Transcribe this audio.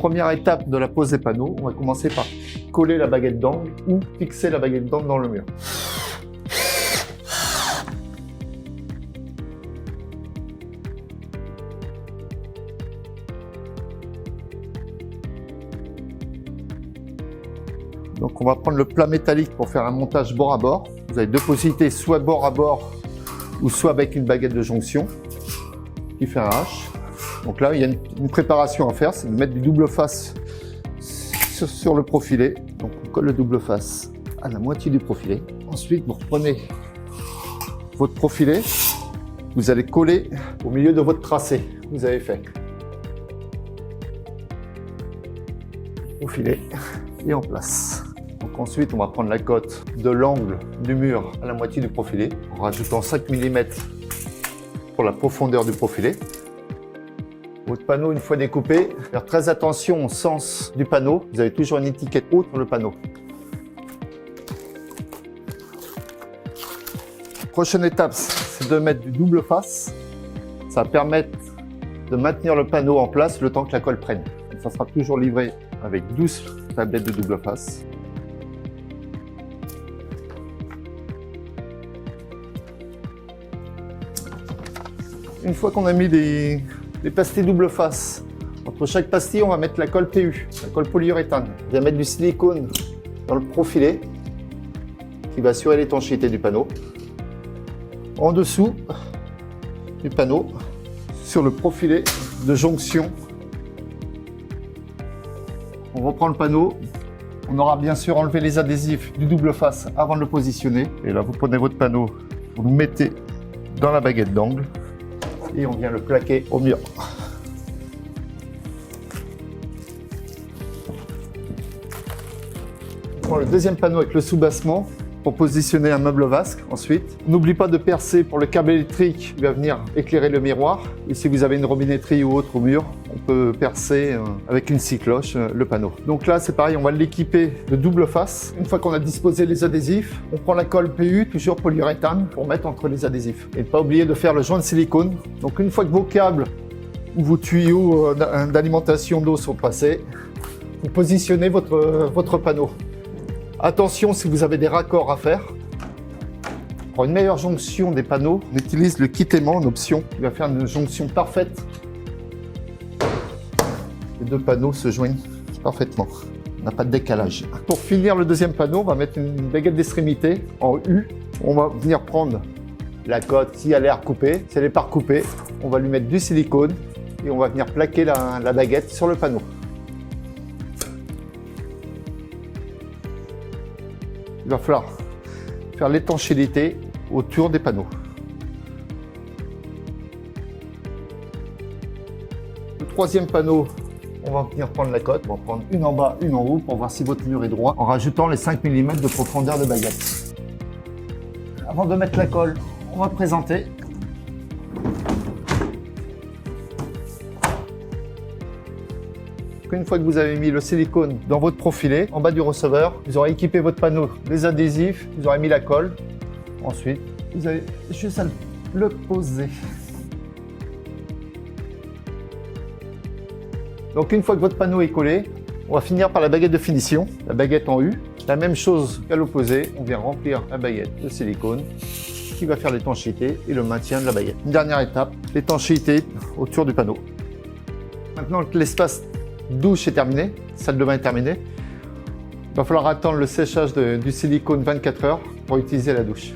Première étape de la pose des panneaux, on va commencer par coller la baguette d'angle ou fixer la baguette d'angle dans le mur. Donc on va prendre le plat métallique pour faire un montage bord à bord. Vous avez deux possibilités, soit bord à bord ou soit avec une baguette de jonction qui fait un H. Donc là, il y a une préparation à faire, c'est de mettre du double face sur le profilé. Donc on colle le double face à la moitié du profilé. Ensuite, vous reprenez votre profilé, vous allez coller au milieu de votre tracé que vous avez fait. Profilé et en place. Donc ensuite, on va prendre la cote de l'angle du mur à la moitié du profilé en rajoutant 5 mm pour la profondeur du profilé. Votre panneau, une fois découpé, faire très attention au sens du panneau. Vous avez toujours une étiquette haute sur le panneau. Prochaine étape, c'est de mettre du double face. Ça va permettre de maintenir le panneau en place le temps que la colle prenne. Ça sera toujours livré avec 12 tablettes de double face. Une fois qu'on a mis les pastilles double face, entre chaque pastille, on va mettre la colle PU, la colle polyuréthane. On va mettre du silicone dans le profilé qui va assurer l'étanchéité du panneau. En dessous du panneau, sur le profilé de jonction, on reprend le panneau. On aura bien sûr enlevé les adhésifs du double face avant de le positionner. Et là, vous prenez votre panneau, vous le mettez dans la baguette d'angle et on vient le plaquer au mur. On prend le deuxième panneau avec le soubassement pour positionner un meuble vasque. Ensuite, n'oublie pas de percer pour le câble électrique qui va venir éclairer le miroir. Et si vous avez une robinetterie ou autre au mur, on peut percer avec une scie cloche le panneau. Donc là, c'est pareil, on va l'équiper de double face. Une fois qu'on a disposé les adhésifs, on prend la colle PU, toujours polyuréthane, pour mettre entre les adhésifs. Et ne pas oublier de faire le joint de silicone. Donc une fois que vos câbles ou vos tuyaux d'alimentation d'eau sont passés, vous positionnez votre panneau. Attention si vous avez des raccords à faire. Pour une meilleure jonction des panneaux, on utilise le kit aimant en option qui va faire une jonction parfaite. Les deux panneaux se joignent parfaitement. On n'a pas de décalage. Pour finir le deuxième panneau, on va mettre une baguette d'extrémité en U. On va venir prendre la cote si elle est recoupée. Si elle n'est pas recoupée, on va lui mettre du silicone et on va venir plaquer la baguette sur le panneau. Il va falloir faire l'étanchéité autour des panneaux. Le troisième panneau, on va venir prendre la cote. On va prendre une en bas, une en haut pour voir si votre mur est droit en rajoutant les 5 mm de profondeur de baguette. Avant de mettre la colle, on va présenter. Une fois que vous avez mis le silicone dans votre profilé, en bas du receveur, vous aurez équipé votre panneau des adhésifs, vous aurez mis la colle. Ensuite, vous avez juste à le poser. Donc une fois que votre panneau est collé, on va finir par la baguette de finition, la baguette en U. La même chose qu'à l'opposé, on vient remplir la baguette de silicone qui va faire l'étanchéité et le maintien de la baguette. Une dernière étape, l'étanchéité autour du panneau. Maintenant que l'espace douche est terminé, salle de bain est terminée. Il va falloir attendre le séchage du silicone 24 heures pour utiliser la douche.